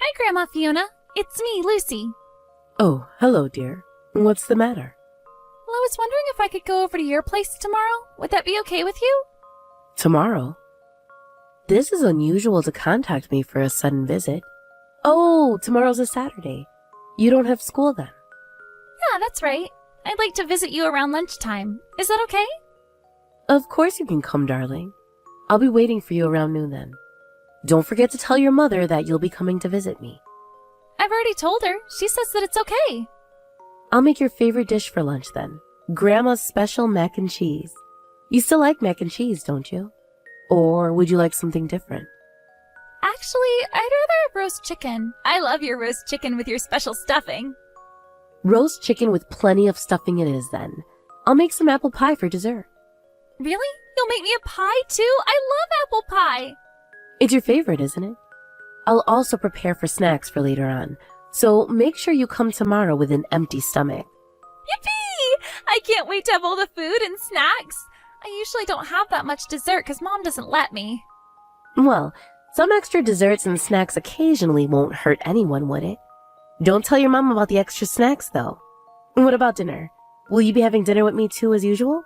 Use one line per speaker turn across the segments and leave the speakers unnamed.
Hi, Grandma Fiona. It's me, Lucy.
Oh, hello, dear. What's the matter?
Well, I was wondering if I could go over to your place tomorrow. Would that be okay with you?
Tomorrow? This is unusual to contact me for a sudden visit. Oh, tomorrow's a Saturday. You don't have school then?
Yeah, that's right. I'd like to visit you around lunchtime. Is that okay?
Of course you can come, darling. I'll be waiting for you around noon then. Don't forget to tell your mother that you'll be coming to visit me.
I've already told her. She says that it's okay.
I'll make your favorite dish for lunch then. Grandma's special mac and cheese. You still like mac and cheese, don't you? Or would you like something different?
Actually, I'd rather have roast chicken. I love your roast chicken with your special stuffing.
Roast chicken with plenty of stuffing it is then. I'll make some apple pie for dessert.
Really? You'll make me a pie too? I love apple pie.
It's your favorite, isn't it? I'll also prepare for snacks for later on, so make sure you come tomorrow with an empty stomach.
Yippee! I can't wait to have all the food and snacks. I usually don't have that much dessert because Mom doesn't let me.
Well, some extra desserts and snacks occasionally won't hurt anyone, would it? Don't tell your mom about the extra snacks, though. What about dinner? Will you be having dinner with me too, as usual?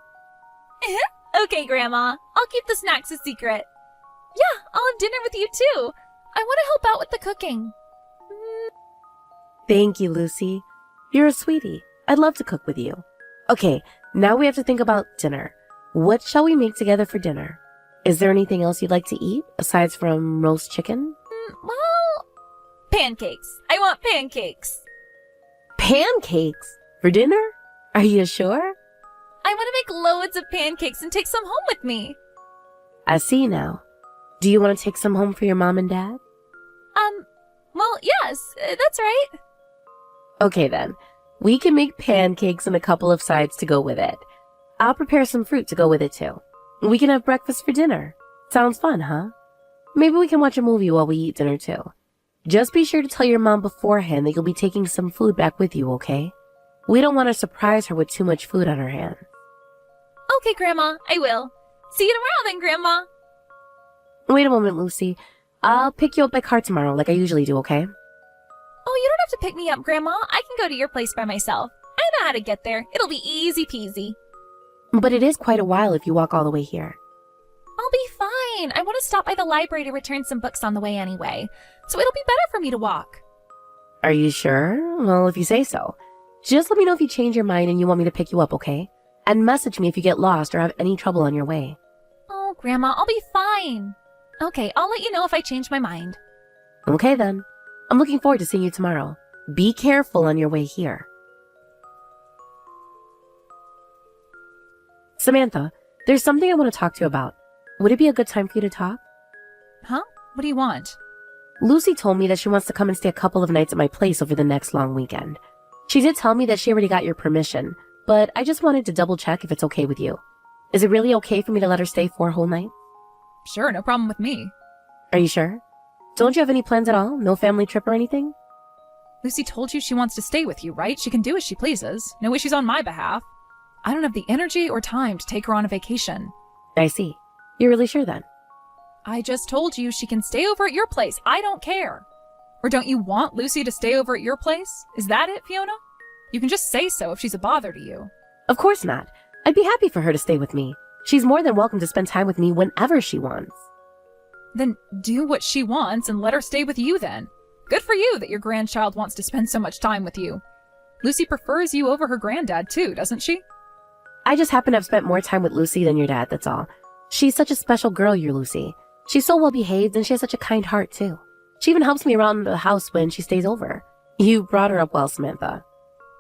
Okay, Grandma. I'll keep the snacks a secret. Yeah, I'll have dinner with you too. I want to help out with the cooking.
Thank you, Lucy. You're a sweetie. I'd love to cook with you. Okay, now we have to think about dinner. What shall we make together for dinner? Is there anything else you'd like to eat, aside from roast chicken?
Well, pancakes. I want pancakes.
Pancakes? For dinner? Are you sure?
I want to make loads of pancakes and take some home with me.
I see now. Do you want to take some home for your mom and dad?
Well, yes, that's right.
Okay then. We can make pancakes and a couple of sides to go with it. I'll prepare some fruit to go with it too. We can have breakfast for dinner. Sounds fun, huh? Maybe we can watch a movie while we eat dinner too. Just be sure to tell your mom beforehand that you'll be taking some food back with you, okay? We don't want to surprise her with too much food on her hands.
Okay, Grandma, I will. See you tomorrow then, Grandma.
Wait a moment, Lucy. I'll pick you up by car tomorrow like I usually do, okay?
Oh, you don't have to pick me up, Grandma. I can go to your place by myself. I know how to get there. It'll be easy peasy.
But it is quite a while if you walk all the way here.
I'll be fine. I want to stop by the library to return some books on the way anyway. So it'll be better for me to walk.
Are you sure? Well, if you say so. Just let me know if you change your mind and you want me to pick you up, okay? And message me if you get lost or have any trouble on your way.
Oh, Grandma, I'll be fine. Okay, I'll let you know if I change my mind.
Okay then. I'm looking forward to seeing you tomorrow. Be careful on your way here. Samantha, there's something I want to talk to you about. Would it be a good time for you to talk?
Huh? What do you want?
Lucy told me that she wants to come and stay a couple of nights at my place over the next long weekend. She did tell me that she already got your permission, but I just wanted to double check if it's okay with you. Is it really okay for me to let her stay for a whole night?
Sure, no problem with me.
Are you sure? Don't you have any plans at all? No family trip or anything?
Lucy told you she wants to stay with you, right? She can do as she pleases. No issues on my behalf. I don't have the energy or time to take her on a vacation.
I see. You're really sure then?
I just told you she can stay over at your place. I don't care. Or don't you want Lucy to stay over at your place? Is that it, Fiona? You can just say so if she's a bother to you.
Of course not. I'd be happy for her to stay with me. She's more than welcome to spend time with me whenever she wants.
Then do what she wants and let her stay with you then. Good for you that your grandchild wants to spend so much time with you. Lucy prefers you over her granddad too, doesn't she?
I just happen to have spent more time with Lucy than your dad, that's all. She's such a special girl, your Lucy. She's so well behaved and she has such a kind heart too. She even helps me around the house when she stays over. You brought her up well, Samantha.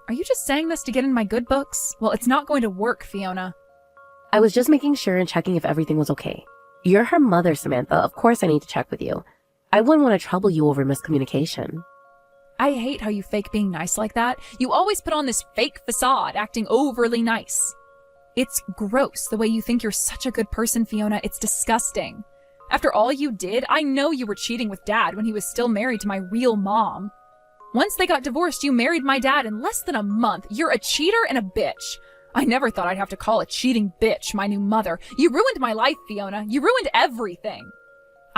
Are you just saying this to get in my good books? Well, it's not going to work, Fiona.
I was just making sure and checking if everything was okay. You're her mother, Samantha. Of course I need to check with you. I wouldn't want to trouble you over miscommunication.
I hate how you fake being nice like that. You always put on this fake facade, acting overly nice. It's gross the way you think you're such a good person, Fiona. It's disgusting. After all you did, I know you were cheating with Dad when he was still married to my real mom. Once they got divorced, you married my dad in less than a month. You're a cheater and a bitch. I never thought I'd have to call a cheating bitch my new mother. You ruined my life, Fiona. You ruined everything.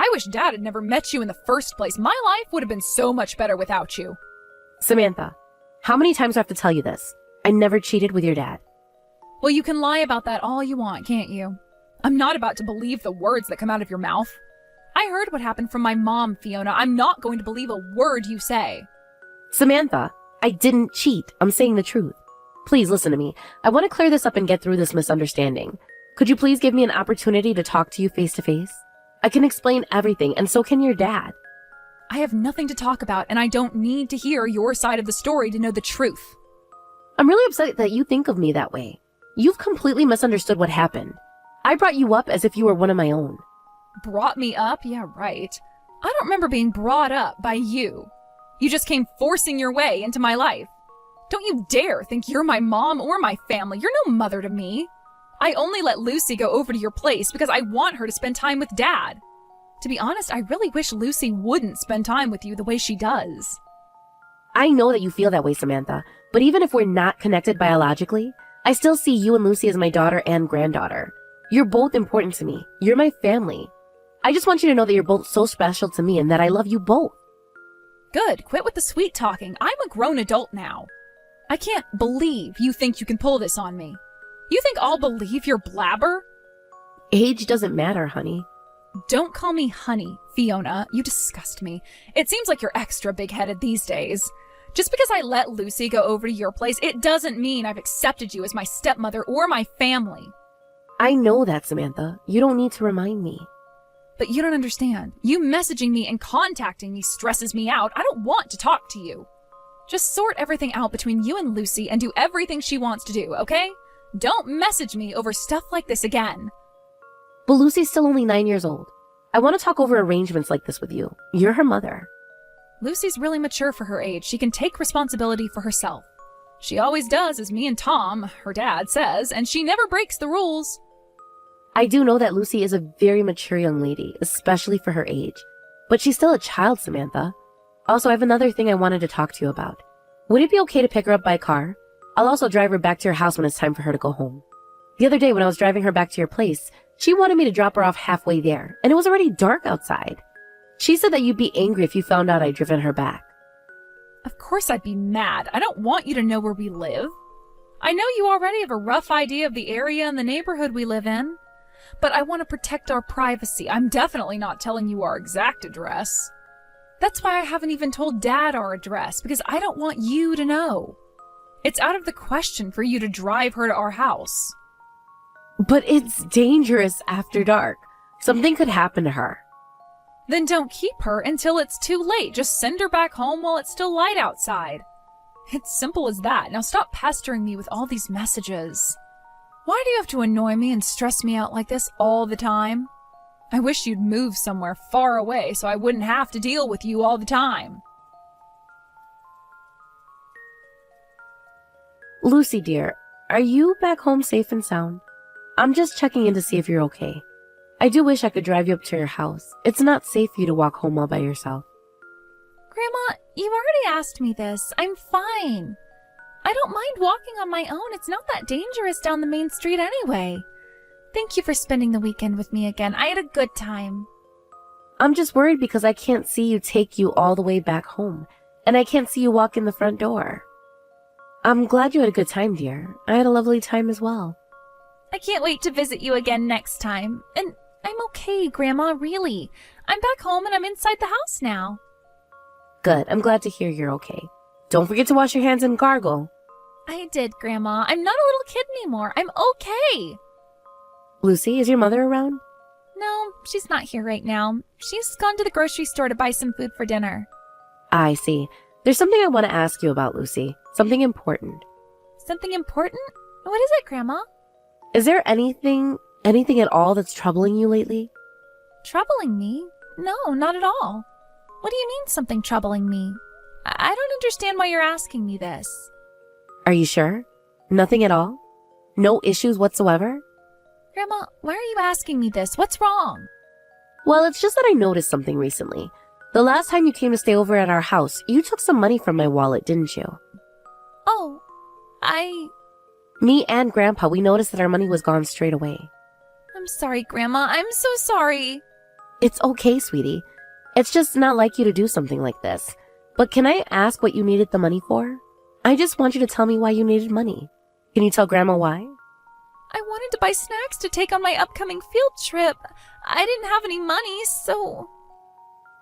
I wish Dad had never met you in the first place. My life would have been so much better without you.
Samantha, how many times do I have to tell you this? I never cheated with your dad.
Well, you can lie about that all you want, can't you? I'm not about to believe the words that come out of your mouth. I heard what happened from my mom, Fiona. I'm not going to believe a word you say.
Samantha, I didn't cheat. I'm saying the truth. Please listen to me. I want to clear this up and get through this misunderstanding. Could you please give me an opportunity to talk to you face to face? I can explain everything, and so can your dad.
I have nothing to talk about, and I don't need to hear your side of the story to know the truth.
I'm really upset that you think of me that way. You've completely misunderstood what happened. I brought you up as if you were one of my own.
Brought me up? Yeah, right. I don't remember being brought up by you. You just came forcing your way into my life. Don't you dare think you're my mom or my family. You're no mother to me. I only let Lucy go over to your place because I want her to spend time with Dad. To be honest, I really wish Lucy wouldn't spend time with you the way she does.
I know that you feel that way, Samantha, but even if we're not connected biologically, I still see you and Lucy as my daughter and granddaughter. You're both important to me. You're my family. I just want you to know that you're both so special to me and that I love you both.
Good. Quit with the sweet talking. I'm a grown adult now. I can't believe you think you can pull this on me. You think I'll believe your blabber?
Age doesn't matter, honey.
Don't call me honey, Fiona. You disgust me. It seems like you're extra big-headed these days. Just because I let Lucy go over to your place, it doesn't mean I've accepted you as my stepmother or my family.
I know that, Samantha. You don't need to remind me.
But you don't understand. You messaging me and contacting me stresses me out. I don't want to talk to you. Just sort everything out between you and Lucy and do everything she wants to do, okay? Don't message me over stuff like this again.
But Lucy's still only 9 years old. I want to talk over arrangements like this with you. You're her mother.
Lucy's really mature for her age. She can take responsibility for herself. She always does, as me and Tom, her dad, says, and she never breaks the rules.
I do know that Lucy is a very mature young lady, especially for her age. But she's still a child, Samantha. Also, I have another thing I wanted to talk to you about. Would it be okay to pick her up by car? I'll also drive her back to your house when it's time for her to go home. The other day when I was driving her back to your place, she wanted me to drop her off halfway there, and it was already dark outside. She said that you'd be angry if you found out I'd driven her back.
Of course I'd be mad. I don't want you to know where we live. I know you already have a rough idea of the area and the neighborhood we live in. But I want to protect our privacy. I'm definitely not telling you our exact address. That's why I haven't even told Dad our address, because I don't want you to know. It's out of the question for you to drive her to our house.
But it's dangerous after dark. Something could happen to her.
Then don't keep her until it's too late. Just send her back home while it's still light outside. It's simple as that. Now stop pestering me with all these messages. Why do you have to annoy me and stress me out like this all the time? I wish you'd move somewhere far away so I wouldn't have to deal with you all the time.
Lucy, dear, are you back home safe and sound? I'm just checking in to see if you're okay. I do wish I could drive you up to your house. It's not safe for you to walk home all by yourself.
Grandma, you already asked me this. I'm fine. I don't mind walking on my own. It's not that dangerous down the main street anyway. Thank you for spending the weekend with me again. I had a good time.
I'm just worried because I can't see you take you all the way back home, and I can't see you walk in the front door. I'm glad you had a good time, dear. I had a lovely time as well.
I can't wait to visit you again next time. And I'm okay, Grandma, really. I'm back home and I'm inside the house now.
Good. I'm glad to hear you're okay. Don't forget to wash your hands and gargle.
I did, Grandma. I'm not a little kid anymore. I'm okay.
Lucy, is your mother around?
No, she's not here right now. She's gone to the grocery store to buy some food for dinner.
I see. There's something I want to ask you about, Lucy. Something important.
Something important? What is it, Grandma?
Is there anything at all that's troubling you lately?
Troubling me? No, not at all. What do you mean something troubling me? I don't understand why you're asking me this.
Are you sure? Nothing at all? No issues whatsoever?
Grandma, why are you asking me this? What's wrong?
Well, it's just that I noticed something recently. The last time you came to stay over at our house, you took some money from my wallet, didn't you?
Oh,
Me and Grandpa, we noticed that our money was gone straight away.
I'm sorry, Grandma. I'm so sorry.
It's okay, sweetie. It's just not like you to do something like this. But can I ask what you needed the money for? I just want you to tell me why you needed money. Can you tell Grandma why?
I wanted to buy snacks to take on my upcoming field trip. I didn't have any money, so...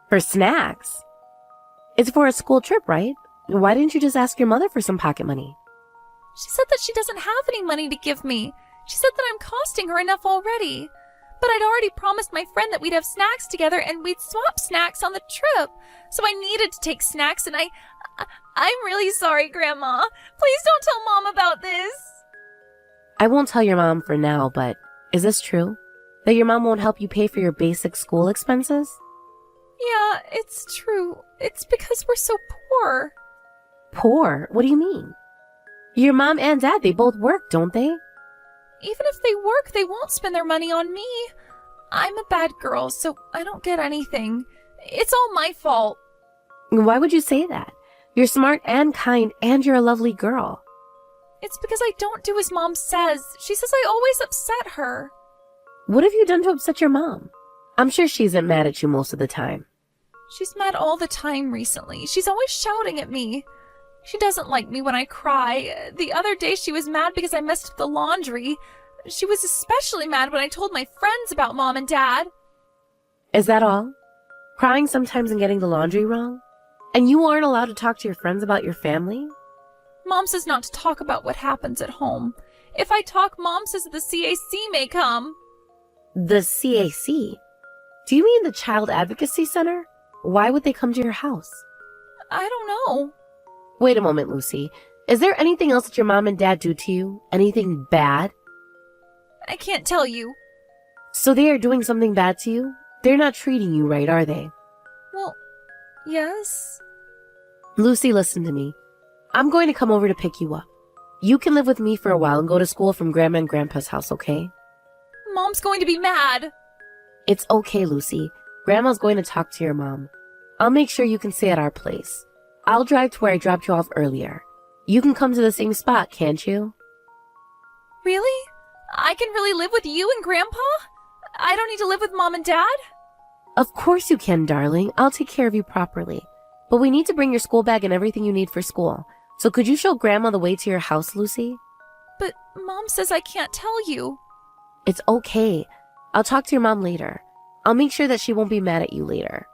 For snacks? It's for a school trip, right? Why didn't you just ask your mother for some pocket money?
She said that she doesn't have any money to give me. She said that I'm costing her enough already. But I'd already promised my friend that we'd have snacks together and we'd swap snacks on the trip. So I needed to take snacks and I'm really sorry, Grandma. Please don't tell Mom about this.
I won't tell your mom for now, but is this true? That your mom won't help you pay for your basic school expenses?
Yeah, it's true. It's because we're so poor.
Poor? What do you mean? Your mom and dad, they both work, don't they?
Even if they work, they won't spend their money on me. I'm a bad girl, so I don't get anything. It's all my fault.
Why would you say that? You're smart and kind, and you're a lovely girl.
It's because I don't do as Mom says. She says I always upset her.
What have you done to upset your mom? I'm sure she isn't mad at you most of the time.
She's mad all the time recently. She's always shouting at me. She doesn't like me when I cry. The other day she was mad because I messed up the laundry. She was especially mad when I told my friends about Mom and Dad.
Is that all? Crying sometimes and getting the laundry wrong? And you aren't allowed to talk to your friends about your family?
Mom says not to talk about what happens at home. If I talk, Mom says the CAC may come.
The CAC? Do you mean the Child Advocacy Center? Why would they come to your house?
I don't know.
Wait a moment, Lucy. Is there anything else that your mom and dad do to you? Anything bad?
I can't tell you.
So they are doing something bad to you? They're not treating you right, are they?
Well, yes.
Lucy, listen to me. I'm going to come over to pick you up. You can live with me for a while and go to school from Grandma and Grandpa's house, okay?
Mom's going to be mad.
It's okay, Lucy. Grandma's going to talk to your mom. I'll make sure you can stay at our place. I'll drive to where I dropped you off earlier. You can come to the same spot, can't you?
Really? I can really live with you and Grandpa? I don't need to live with Mom and Dad?
Of course you can, darling. I'll take care of you properly. But we need to bring your school bag and everything you need for school. So could you show Grandma the way to your house, Lucy?
But Mom says I can't tell you.
It's okay. I'll talk to your mom later. I'll make sure that she won't be mad at you later.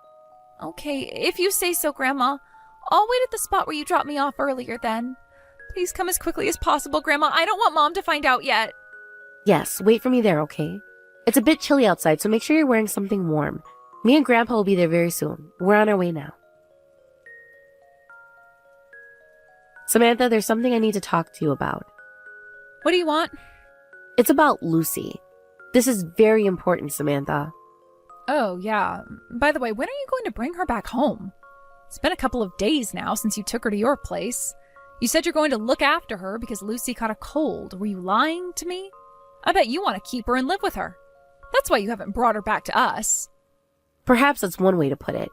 Okay, if you say so, Grandma. I'll wait at the spot where you dropped me off earlier then. Please come as quickly as possible, Grandma. I don't want Mom to find out yet.
Yes, wait for me there, okay? It's a bit chilly outside, so make sure you're wearing something warm. Me and Grandpa will be there very soon. We're on our way now. Samantha, there's something I need to talk to you about.
What do you want?
It's about Lucy. This is very important, Samantha.
Oh, yeah. By the way, when are you going to bring her back home? It's been a couple of days now since you took her to your place. You said you're going to look after her because Lucy caught a cold. Were you lying to me? I bet you want to keep her and live with her. That's why you haven't brought her back to us.
Perhaps that's one way to put it.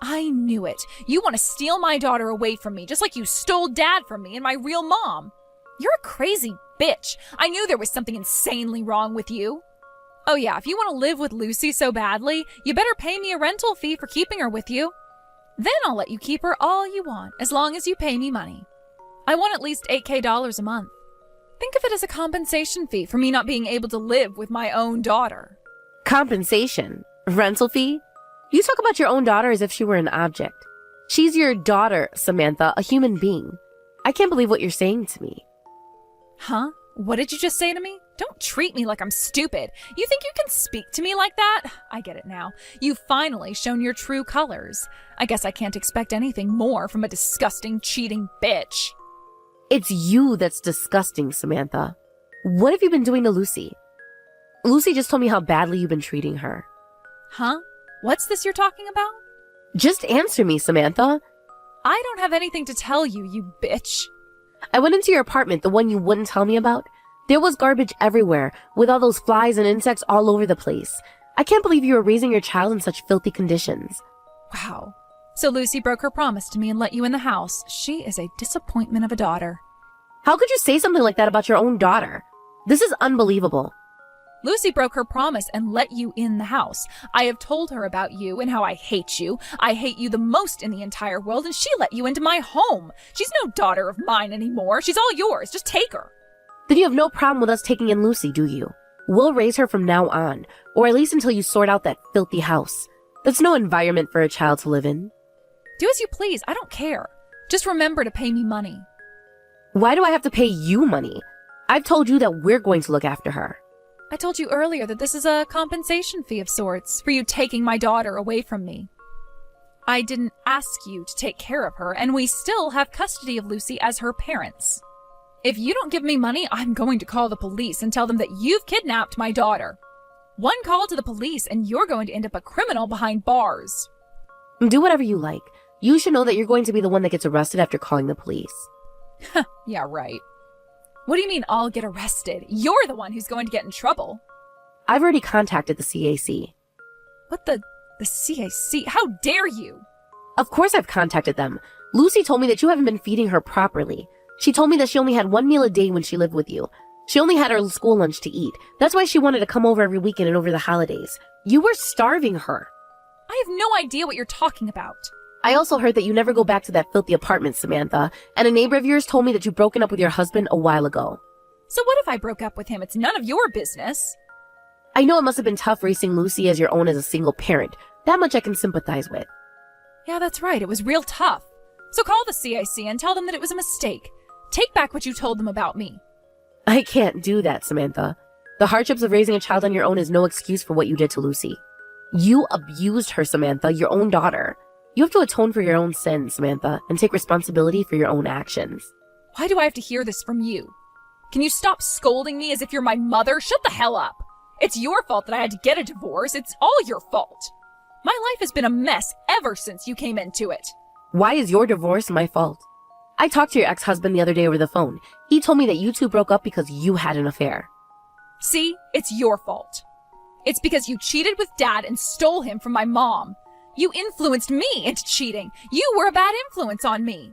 I knew it. You want to steal my daughter away from me, just like you stole Dad from me and my real mom. You're a crazy bitch. I knew there was something insanely wrong with you. Oh yeah, if you want to live with Lucy so badly, you better pay me a rental fee for keeping her with you. Then I'll let you keep her all you want, as long as you pay me money. I want at least $8,000 a month. Think of it as a compensation fee for me not being able to live with my own daughter.
Compensation? Rental fee? You talk about your own daughter as if she were an object. She's your daughter, Samantha, a human being. I can't believe what you're saying to me.
Huh? What did you just say to me? Don't treat me like I'm stupid. You think you can speak to me like that? I get it now. You've finally shown your true colors. I guess I can't expect anything more from a disgusting, cheating bitch.
It's you that's disgusting, Samantha. What have you been doing to Lucy? Lucy just told me how badly you've been treating her.
Huh? What's this you're talking about?
Just answer me, Samantha.
I don't have anything to tell you, you bitch.
I went into your apartment, the one you wouldn't tell me about. There was garbage everywhere, with all those flies and insects all over the place. I can't believe you were raising your child in such filthy conditions.
Wow. So Lucy broke her promise to me and let you in the house. She is a disappointment of a daughter.
How could you say something like that about your own daughter? This is unbelievable.
Lucy broke her promise and let you in the house. I have told her about you and how I hate you. I hate you the most in the entire world, and she let you into my home. She's no daughter of mine anymore. She's all yours. Just take her.
Then you have no problem with us taking in Lucy, do you? We'll raise her from now on, or at least until you sort out that filthy house. That's no environment for a child to live in.
Do as you please. I don't care. Just remember to pay me money.
Why do I have to pay you money? I've told you that we're going to look after her.
I told you earlier that this is a compensation fee of sorts for you taking my daughter away from me. I didn't ask you to take care of her, and we still have custody of Lucy as her parents. If you don't give me money, I'm going to call the police and tell them that you've kidnapped my daughter. One call to the police, and you're going to end up a criminal behind bars.
Do whatever you like. You should know that you're going to be the one that gets arrested after calling the police.
Yeah, right. What do you mean I'll get arrested? You're the one who's going to get in trouble.
I've already contacted the CAC.
What the CAC? How dare you?
Of course I've contacted them. Lucy told me that you haven't been feeding her properly. She told me that she only had one meal a day when she lived with you. She only had her school lunch to eat. That's why she wanted to come over every weekend and over the holidays. You were starving her.
I have no idea what you're talking about.
I also heard that you never go back to that filthy apartment, Samantha, and a neighbor of yours told me that you've broken up with your husband a while ago.
So what if I broke up with him? It's none of your business.
I know it must have been tough raising Lucy as your own as a single parent. That much I can sympathize with.
Yeah, that's right. It was real tough. So call the CIC and tell them that it was a mistake. Take back what you told them about me.
I can't do that, Samantha. The hardships of raising a child on your own is no excuse for what you did to Lucy. You abused her, Samantha, your own daughter. You have to atone for your own sins, Samantha, and take responsibility for your own actions.
Why do I have to hear this from you? Can you stop scolding me as if you're my mother? Shut the hell up. It's your fault that I had to get a divorce. It's all your fault. My life has been a mess ever since you came into it.
Why is your divorce my fault? I talked to your ex-husband the other day over the phone. He told me that you two broke up because you had an affair.
See, it's your fault. It's because you cheated with Dad and stole him from my mom. You influenced me into cheating. You were a bad influence on me.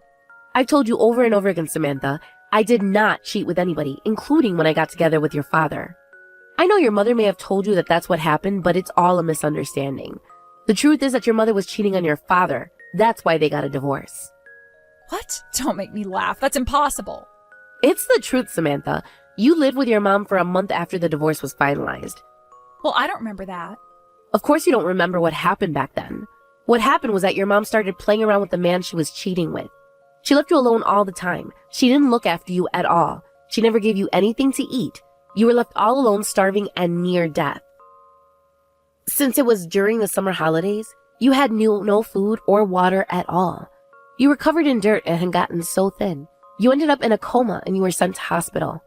I've told you over and over again, Samantha, I did not cheat with anybody, including when I got together with your father. I know your mother may have told you that that's what happened, but it's all a misunderstanding. The truth is that your mother was cheating on your father. That's why they got a divorce.
What? Don't make me laugh. That's impossible.
It's the truth, Samantha. You lived with your mom for a month after the divorce was finalized.
Well, I don't remember that.
Of course you don't remember what happened back then. What happened was that your mom started playing around with the man she was cheating with. She left you alone all the time. She didn't look after you at all. She never gave you anything to eat. You were left all alone, starving and near death. Since it was during the summer holidays, you had no food or water at all. You were covered in dirt and had gotten so thin. You ended up in a coma and you were sent to hospital.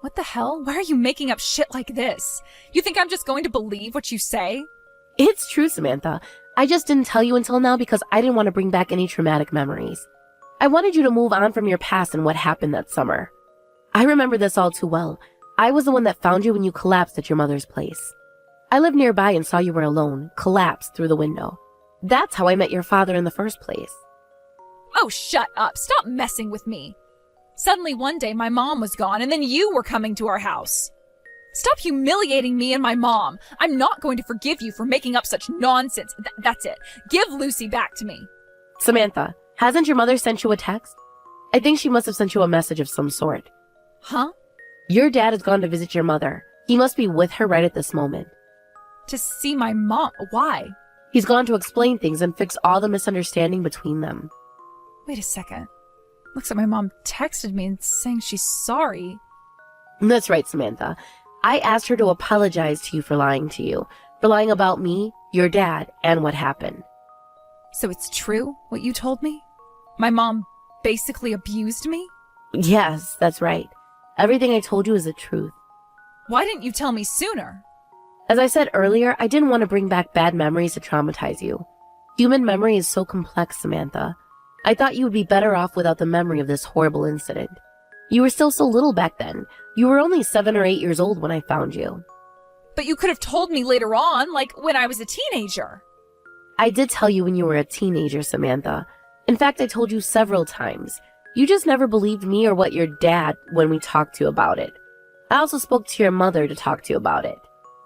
What the hell? Why are you making up shit like this? You think I'm just going to believe what you say?
It's true, Samantha. I just didn't tell you until now because I didn't want to bring back any traumatic memories. I wanted you to move on from your past and what happened that summer. I remember this all too well. I was the one that found you when you collapsed at your mother's place. I lived nearby and saw you were alone, collapsed through the window. That's how I met your father in the first place.
Oh, shut up. Stop messing with me. Suddenly one day my mom was gone and then you were coming to our house. Stop humiliating me and my mom. I'm not going to forgive you for making up such nonsense. That's it. Give Lucy back to me.
Samantha, hasn't your mother sent you a text? I think she must have sent you a message of some sort.
Huh?
Your dad has gone to visit your mother. He must be with her right at this moment.
To see my mom? Why?
He's gone to explain things and fix all the misunderstanding between them.
Wait a second. Looks like my mom texted me and saying she's sorry.
That's right, Samantha. I asked her to apologize to you for lying to you, for lying about me, your dad, and what happened.
So it's true, what you told me? My mom basically abused me?
Yes, that's right. Everything I told you is the truth.
Why didn't you tell me sooner?
As I said earlier, I didn't want to bring back bad memories to traumatize you. Human memory is so complex, Samantha. I thought you would be better off without the memory of this horrible incident. You were still so little back then. You were only 7 or 8 years old when I found you.
But you could have told me later on, like when I was a teenager.
I did tell you when you were a teenager, Samantha. In fact, I told you several times. You just never believed me or what your dad when we talked to you about it. I also spoke to your mother to talk to you about it.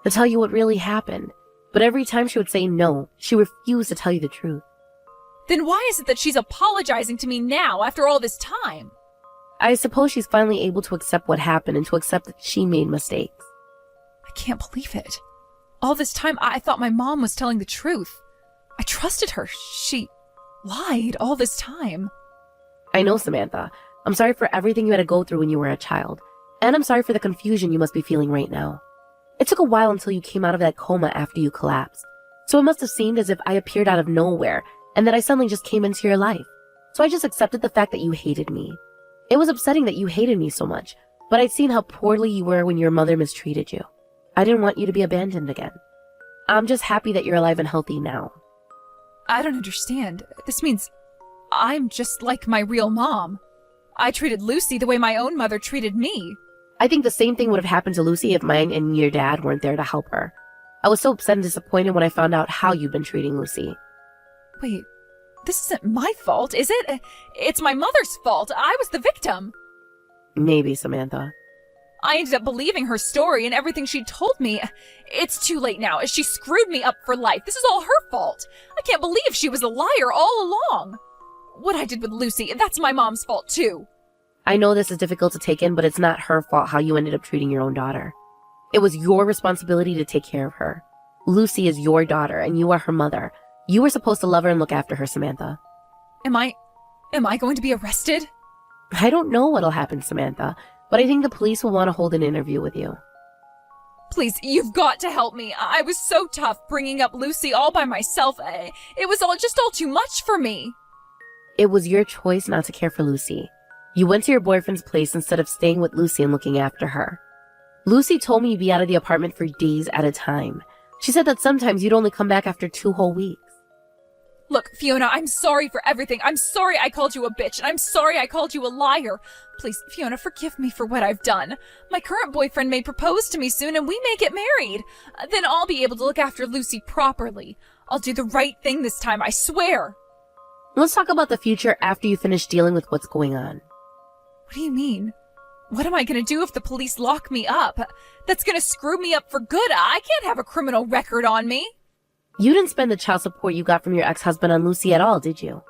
to tell you what really happened. But every time she would say no, she refused to tell you the truth.
Then why is it that she's apologizing to me now after all this time?
I suppose she's finally able to accept what happened and to accept that she made mistakes.
I can't believe it. All this time, I thought my mom was telling the truth. I trusted her. She lied all this time.
I know, Samantha. I'm sorry for everything you had to go through when you were a child. And I'm sorry for the confusion you must be feeling right now. It took a while until you came out of that coma after you collapsed. So it must have seemed as if I appeared out of nowhere and that I suddenly just came into your life. So I just accepted the fact that you hated me. It was upsetting that you hated me so much, but I'd seen how poorly you were when your mother mistreated you. I didn't want you to be abandoned again. I'm just happy that you're alive and healthy now.
I don't understand. This means I'm just like my real mom. I treated Lucy the way my own mother treated me.
I think the same thing would have happened to Lucy if mine and your dad weren't there to help her. I was so upset and disappointed when I found out how you'd been treating Lucy.
Wait, this isn't my fault, is it? It's my mother's fault. I was the victim.
Maybe, Samantha.
I ended up believing her story and everything she told me. It's too late now. She screwed me up for life. This is all her fault. I can't believe she was a liar all along. What I did with Lucy, that's my mom's fault too.
I know this is difficult to take in, but it's not her fault how you ended up treating your own daughter. It was your responsibility to take care of her. Lucy is your daughter, and you are her mother. You were supposed to love her and look after her, Samantha.
Am I going to be arrested?
I don't know what'll happen, Samantha, but I think the police will want to hold an interview with you.
Please, you've got to help me. I was so tough bringing up Lucy all by myself. It was all too much for me.
It was your choice not to care for Lucy. You went to your boyfriend's place instead of staying with Lucy and looking after her. Lucy told me you'd be out of the apartment for days at a time. She said that sometimes you'd only come back after 2 whole weeks.
Look, Fiona, I'm sorry for everything. I'm sorry I called you a bitch, and I'm sorry I called you a liar. Please, Fiona, forgive me for what I've done. My current boyfriend may propose to me soon, and we may get married. Then I'll be able to look after Lucy properly. I'll do the right thing this time, I swear.
Let's talk about the future after you finish dealing with what's going on.
What do you mean? What am I going to do if the police lock me up? That's going to screw me up for good. I can't have a criminal record on me.
You didn't spend the child support you got from your ex-husband on Lucy at all, did you?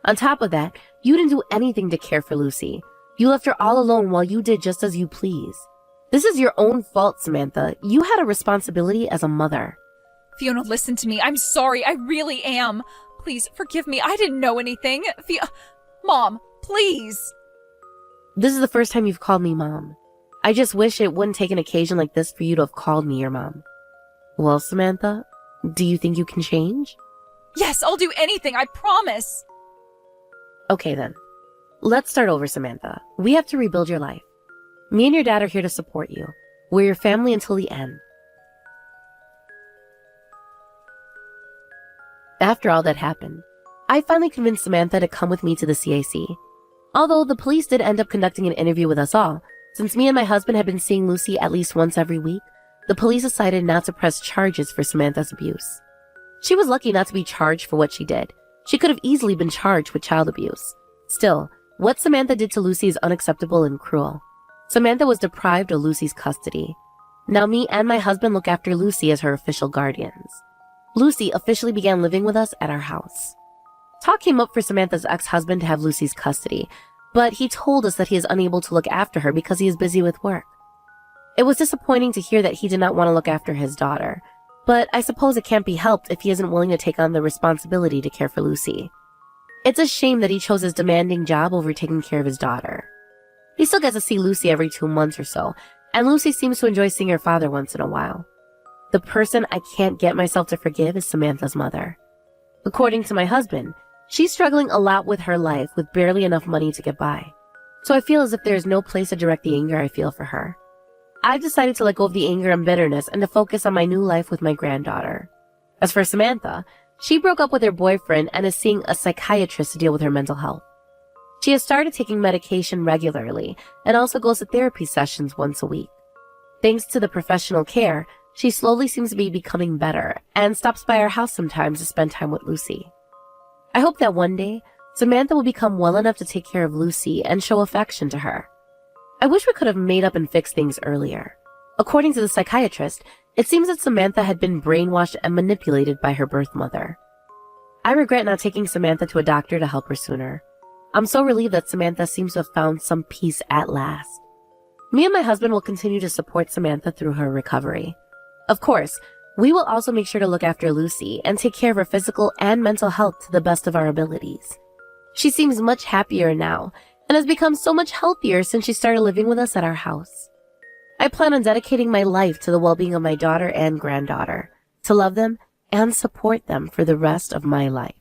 On top of that, you didn't do anything to care for Lucy. You left her all alone while you did just as you please. This is your own fault, Samantha. You had a responsibility as a mother.
Fiona, listen to me. I'm sorry. I really am. Please, forgive me. I didn't know anything. Mom, please.
This is the first time you've called me Mom. I just wish it wouldn't take an occasion like this for you to have called me your mom. Well, Samantha, do you think you can change?
Yes, I'll do anything. I promise.
Okay then. Let's start over, Samantha. We have to rebuild your life. Me and your dad are here to support you. We're your family until the end. After all that happened, I finally convinced Samantha to come with me to the CAC. Although the police did end up conducting an interview with us all, since me and my husband had been seeing Lucy at least once every week, the police decided not to press charges for Samantha's abuse. She was lucky not to be charged for what she did. She could have easily been charged with child abuse. Still, what Samantha did to Lucy is unacceptable and cruel. Samantha was deprived of Lucy's custody. Now me and my husband look after Lucy as her official guardians. Lucy officially began living with us at our house. Talk came up for Samantha's ex-husband to have Lucy's custody, but he told us that he is unable to look after her because he is busy with work. It was disappointing to hear that he did not want to look after his daughter, but I suppose it can't be helped if he isn't willing to take on the responsibility to care for Lucy. It's a shame that he chose his demanding job over taking care of his daughter. He still gets to see Lucy every 2 months or so, and Lucy seems to enjoy seeing her father once in a while. The person I can't get myself to forgive is Samantha's mother. According to my husband, she's struggling a lot with her life with barely enough money to get by. So I feel as if there is no place to direct the anger I feel for her. I've decided to let go of the anger and bitterness and to focus on my new life with my granddaughter. As for Samantha, she broke up with her boyfriend and is seeing a psychiatrist to deal with her mental health. She has started taking medication regularly and also goes to therapy sessions once a week. Thanks to the professional care, she slowly seems to be becoming better and stops by our house sometimes to spend time with Lucy. I hope that one day, Samantha will become well enough to take care of Lucy and show affection to her. I wish we could have made up and fixed things earlier. According to the psychiatrist, It seems that Samantha had been brainwashed and manipulated by her birth mother. I regret not taking Samantha to a doctor to help her sooner. I'm so relieved that Samantha seems to have found some peace at last. Me and my husband will continue to support Samantha through her recovery. Of course, we will also make sure to look after Lucy and take care of her physical and mental health to the best of our abilities. She seems much happier now and has become so much healthier since she started living with us at our house. I plan on dedicating my life to the well-being of my daughter and granddaughter, to love them and support them for the rest of my life.